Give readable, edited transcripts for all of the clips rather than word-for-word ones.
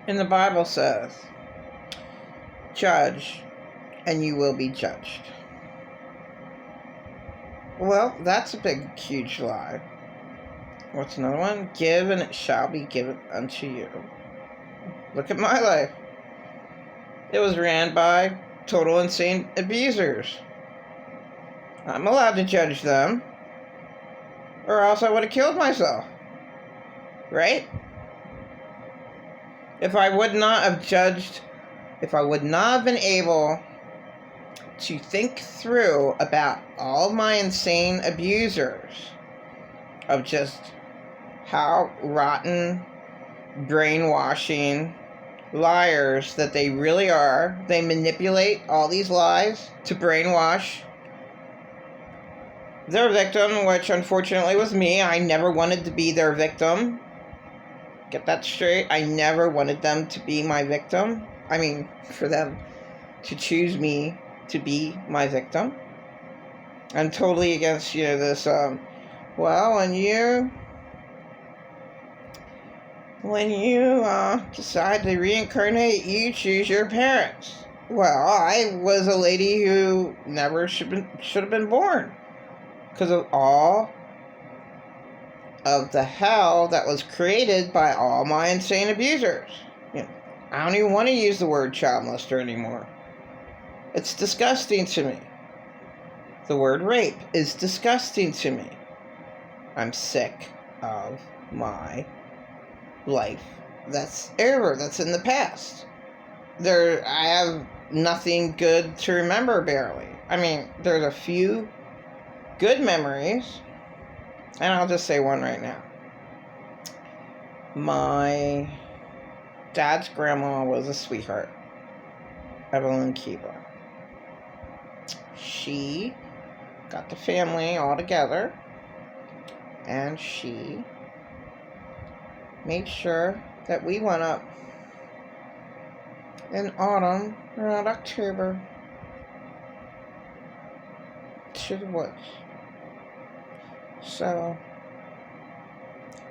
And the Bible says, judge and you will be judged. Well, that's a big, huge lie. What's another one? Give and it shall be given unto you. Look at my life. It was ran by total insane abusers. I'm allowed to judge them, or else I would have killed myself. Right? If I would not have judged, if I would not have been able to think through about all my insane abusers, of just how rotten, brainwashing liars that they really are. They manipulate all these lies to brainwash their victim, which unfortunately was me. I never wanted to be their victim. Get that straight. I never wanted them to be my victim. I mean, for them to choose me to be my victim. I'm totally against, this, well, when you decide to reincarnate, you choose your parents. Well, I was a lady who never should have been born because of all of the hell that was created by all my insane abusers. I don't even want to use the word child molester anymore. It's disgusting to me. The word rape is disgusting to me. I'm sick of my life that's over, that's in the past. I have nothing good to remember, barely. I mean, there's a few good memories, and I'll just say one right now. My dad's grandma was a sweetheart, Evelyn Kiva. She got the family all together, and she made sure that we went up in autumn, around October, to the woods. So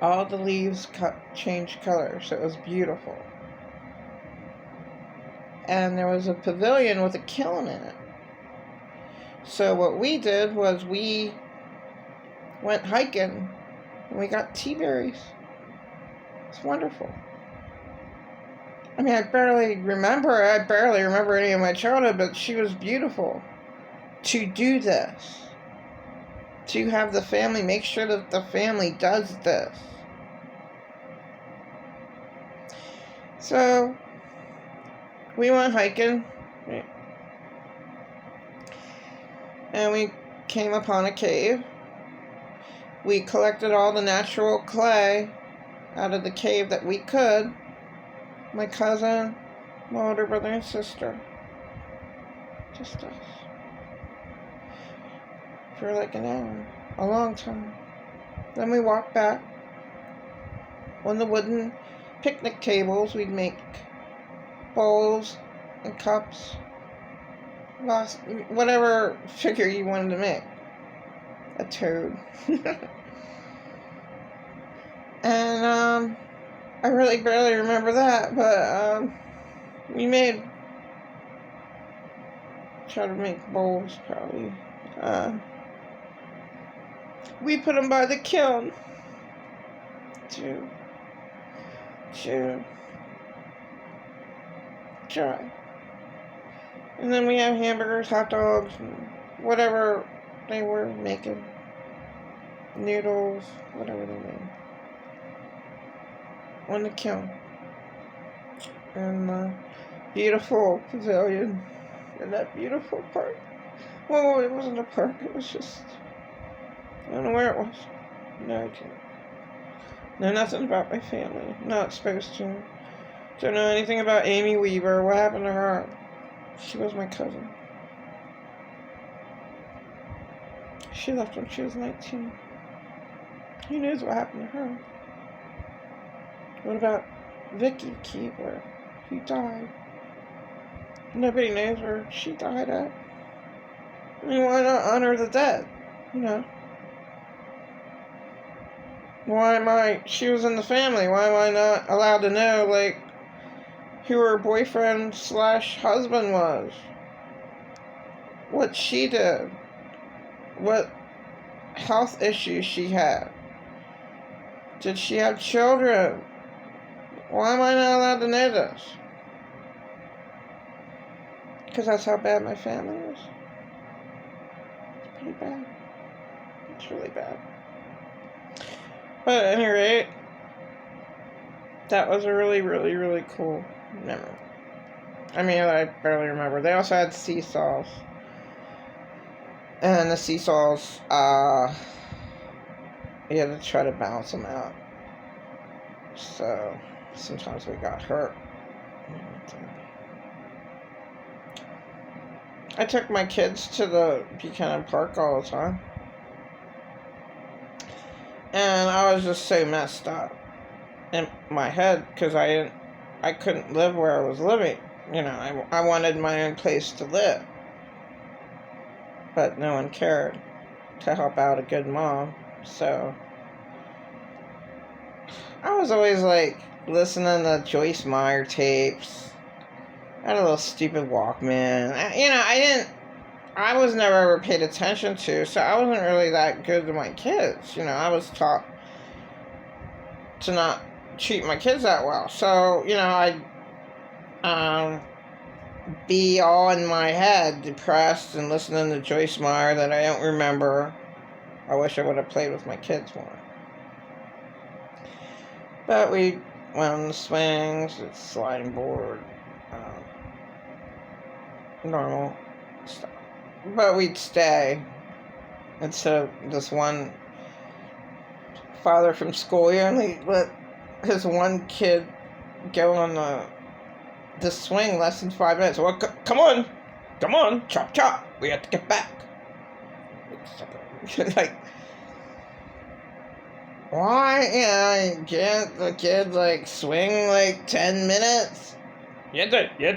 all the leaves changed colors. It was beautiful. And there was a pavilion with a kiln in it. So what we did was we went hiking and we got tea berries. It's wonderful. I mean, I barely remember any of my childhood, but she was beautiful. To do this, to have the family, make sure that the family does this. So, we went hiking, and we came upon a cave. We collected all the natural clay out of the cave that we could. My cousin, my older brother and sister. Just us. For like an hour. A long time. Then we walked back. On the wooden picnic tables, we'd make bowls and cups. Whatever figure you wanted to make. A toad. And, I really barely remember that, but, we try to make bowls, probably. We put them by the kiln to dry. And then we have hamburgers, hot dogs, and whatever they were making. Noodles, whatever they made. On the kiln. And the beautiful pavilion in that beautiful park. Well, it wasn't a park, it was just, I don't know where it was. No idea. Know nothing about my family. Not supposed to. Don't know anything about Amy Weaver. What happened to her? She was my cousin. She left when she was 19. Who knows what happened to her? What about Vicky Keebler? Who died? Nobody knows where she died at. I mean, why not honor the dead? She was in the family. Why am I not allowed to know, who her boyfriend / husband was, what she did, what health issues she had. Did she have children? Why am I not allowed to know this? Because that's how bad my family is. It's pretty bad. It's really bad. But at any rate, that was a really, really, really cool memory. I mean, I barely remember. They also had seesaws. And the seesaws, you had to try to balance them out. So, sometimes we got hurt. I took my kids to the Buchanan Park all the time. And I was just so messed up in my head because I couldn't live where I was living. You know, I wanted my own place to live. But no one cared to help out a good mom. So I was always like listening to Joyce Meyer tapes. I had a little stupid Walkman. I was never ever paid attention to, so I wasn't really that good to my kids. You know, I was taught to not treat my kids that well. So, you know, I'd be all in my head, depressed, and listening to Joyce Meyer that I don't remember. I wish I would have played with my kids more. But we went on the swings, the sliding board, normal stuff. But we'd stay instead of this one father from school. He only let his one kid go on the swing less than 5 minutes. Well, come on, chop, chop. We have to get back. Like, why? Can't the kid like swing like 10 minutes? You had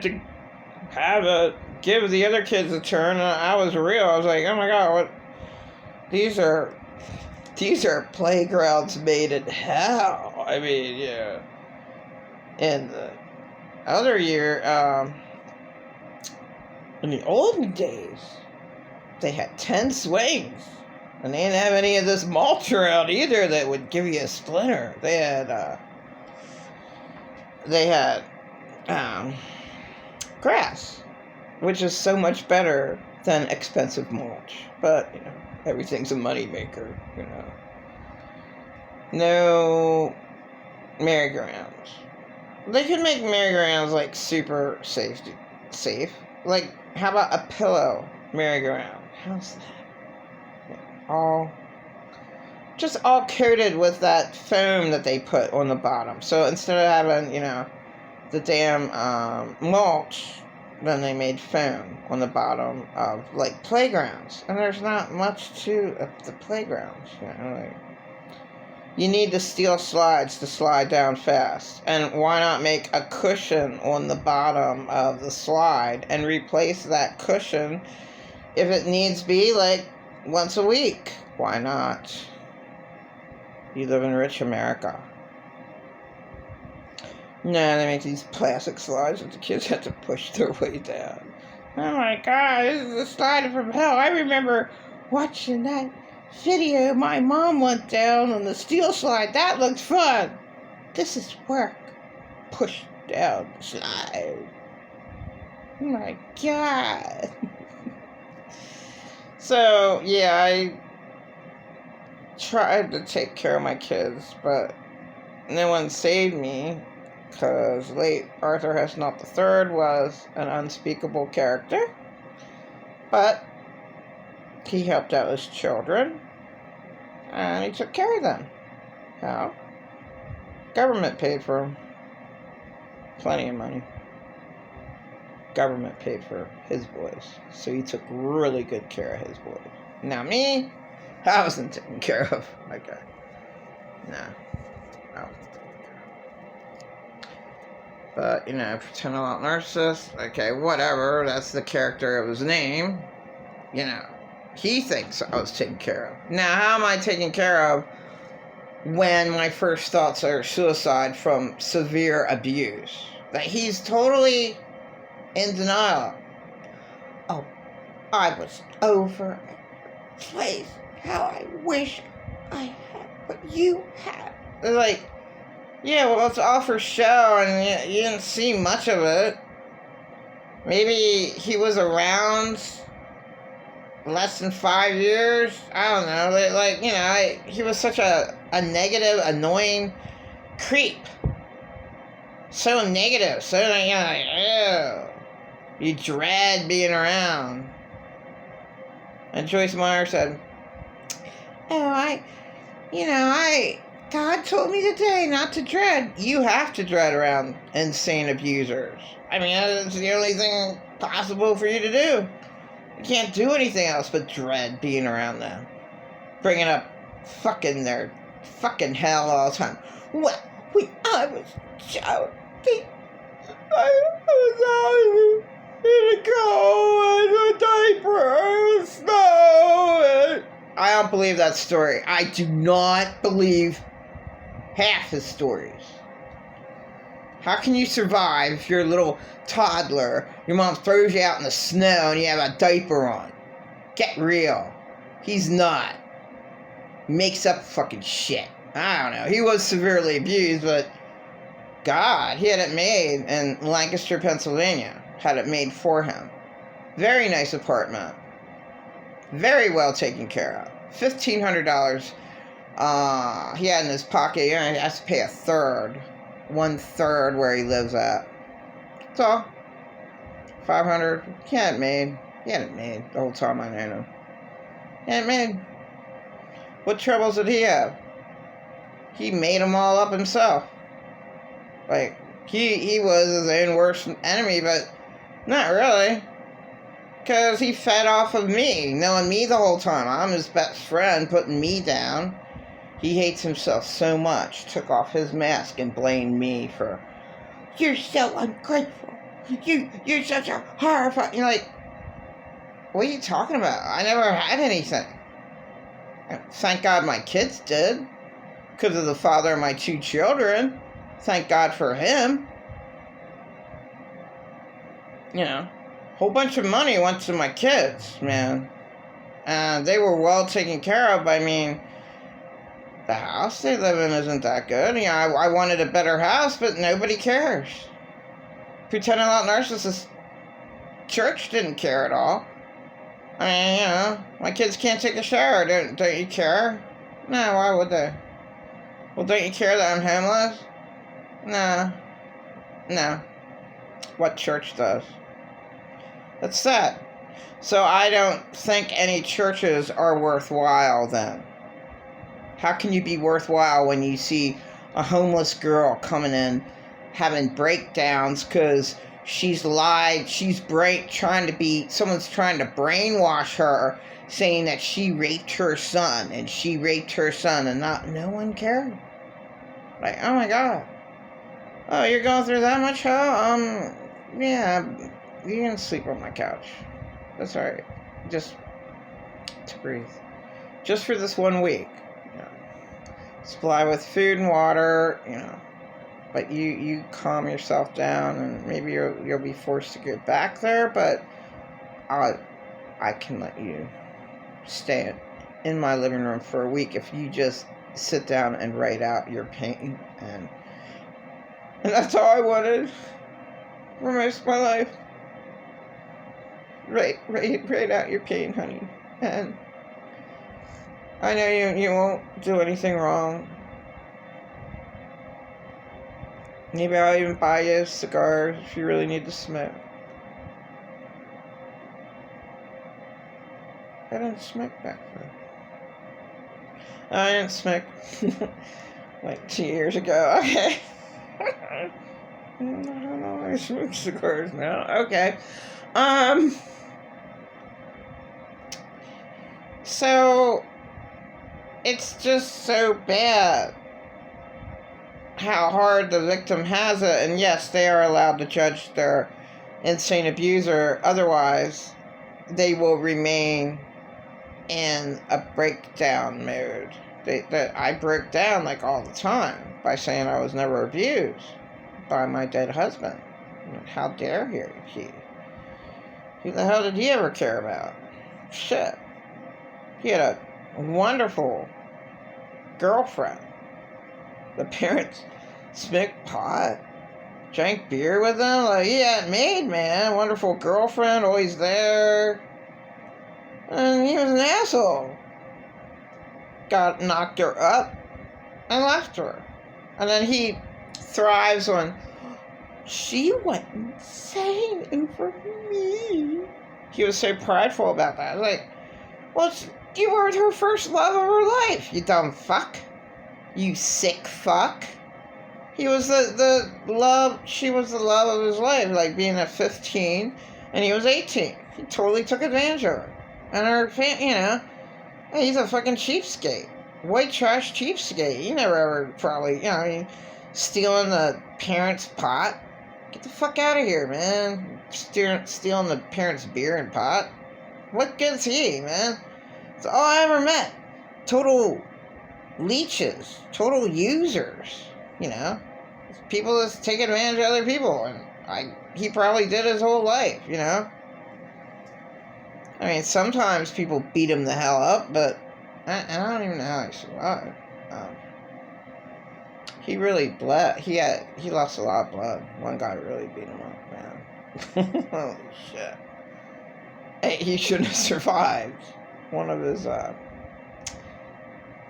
to give the other kids a turn. I was real. I was like, oh my god, what? These are playgrounds made in hell. I mean, yeah. And the other year, in the olden days, they had 10 swings. And they didn't have any of this mulch around either that would give you a splinter. They had grass, which is so much better than expensive mulch. But, you know, everything's a moneymaker, you know. No merry-go-rounds. They could make merry-go-rounds, like, super safe. Like, how about a pillow merry-go-round? How's that? All coated with that foam that they put on the bottom. So instead of having, you know, the damn mulch, then they made foam on the bottom of, like, playgrounds. And there's not much to the playgrounds, you know, like, you need the steel slides to slide down fast. And why not make a cushion on the bottom of the slide and replace that cushion if it needs be, like, once a week? Why not? You live in rich America. No, they make these plastic slides that the kids have to push their way down. Oh my god, this is a slide from hell. I remember watching that video my mom went down on the steel slide. That looked fun. This is work. Push down the slide. Oh my god. So, yeah, I tried to take care of my kids, but no one saved me, because late Arthur Hesnop III was an unspeakable character, but he helped out his children, and he took care of them. How? Government paid for him. Plenty of money. Government paid for his boys, so he took really good care of his boys. Now me, I wasn't taken care of. Okay. Nah. I wasn't taken care of. But, you know, pretend I'm not narcissist. Okay, whatever. That's the character of his name. You know, he thinks I was taken care of. Now, how am I taken care of when my first thoughts are suicide from severe abuse. That he's totally in denial. Oh, I was over a place. How I wish I had what you had. They're like, yeah, well, it's all for show, and you didn't see much of it. Maybe he was around less than 5 years. I don't know. He was such a negative, annoying creep. So negative. So, ew. You dread being around. And Joyce Meyer said, oh, God told me today not to dread. You have to dread around insane abusers. I mean, that's the only thing possible for you to do. You can't do anything else but dread being around them. Bringing up their fucking hell all the time. Well, when I was shouting, I was out to go in a diaper and snow. I don't believe that story. I do not believe half his stories. How can you survive if you're a little toddler, your mom throws you out in the snow and you have a diaper on? Get real. He's not. He makes up fucking shit. I don't know. He was severely abused, but God, he had it made in Lancaster, Pennsylvania. Had it made for him. Very nice apartment. Very well taken care of. $1,500 he had in his pocket. He has to pay 1/3 where he lives at. That's all. $500. He had it made. He had it made the whole time I knew him. He had it made. What troubles did he have? He made them all up himself. Like, he was his own worst enemy, but not really. Because he fed off of me, knowing me the whole time. I'm his best friend, putting me down. He hates himself so much. Took off his mask and blamed me for, you're so ungrateful. You're such a horrifying. You're like, what are you talking about? I never had anything. Thank God my kids did. Because of the father of my 2 children. Thank God for him. Whole bunch of money went to my kids, man. And they were well taken care of. I mean, the house they live in isn't that good. I wanted a better house, but nobody cares. Pretending like narcissist church didn't care at all. I mean, my kids can't take a shower. Don't you care? No, why would they? Well, don't you care that I'm homeless? No. What church does? That's sad. So I don't think any churches are worthwhile then. How can you be worthwhile when you see a homeless girl coming in having breakdowns because she's lied, someone's trying to brainwash her, saying that she raped her son, and no one cared. Like, oh my God. Oh, you're going through that much hell? Yeah, you can sleep on my couch. That's alright. Just to breathe. Just for this 1 week. Supply with food and water, But you calm yourself down, and maybe you'll be forced to go back there, but I can let you stay in my living room for a week if you just sit down and write out your pain, and that's all I wanted for most of my life. Write out your pain, honey, and I know you won't do anything wrong. Maybe I'll even buy you cigars if you really need to smoke. I didn't smoke back then. I didn't smoke like 2 years ago. Okay. I don't know. I smoke cigars now. Okay. So it's just so bad how hard the victim has it, and yes, they are allowed to judge their insane abuser. Otherwise, they will remain in a breakdown mode. that I broke down like all the time by saying I was never abused by my dead husband. How dare he? Who the hell did he ever care about? Shit. He had a wonderful girlfriend. The parents smoked pot, drank beer with him. Like, he had made, man. Wonderful girlfriend, always there. And he was an asshole. Knocked her up and left her. And then he thrives on, she went insane over me. He was so prideful about that. I was like, well, you were her first love of her life, you dumb fuck. You sick fuck. He was the love, she was the love of his life, like being at 15 and he was 18. He totally took advantage of her. And her family, he's a fucking cheapskate. White trash cheapskate. He never ever probably, stealing the parents' pot. Get the fuck out of here, man. Stealing the parents' beer and pot. What good's he, man? It's all I ever met. Total leeches. Total users. People that take advantage of other people. And he probably did his whole life, I mean, sometimes people beat him the hell up, but I don't even know how he survived. He really bled. He lost a lot of blood. One guy really beat him up, man. Holy shit. Hey, he shouldn't have survived. One of his, oh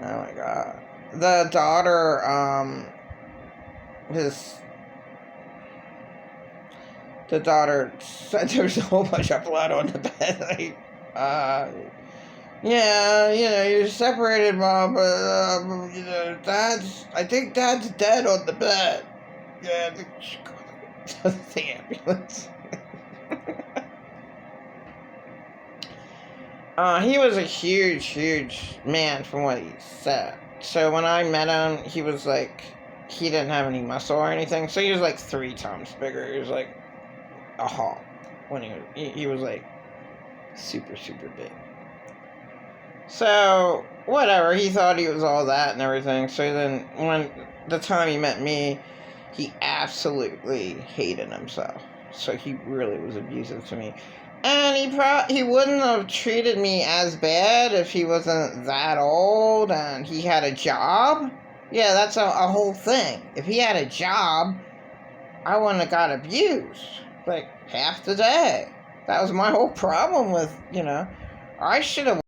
my god. The daughter, the daughter said there was a whole bunch of blood on the bed. Like, you're separated, Mom, but, I think Dad's dead on the bed. Yeah, I think she called the ambulance. He was a huge, huge man from what he said. So when I met him, he was like, he didn't have any muscle or anything, so he was like 3 times bigger. He was like a hawk when he was like super, super big. So whatever, he thought he was all that and everything. So then when the time he met me, he absolutely hated himself. So he really was abusive to me. And he wouldn't have treated me as bad if he wasn't that old and he had a job. Yeah, that's a whole thing. If he had a job, I wouldn't have got abused. Like, half the day. That was my whole problem with, I should have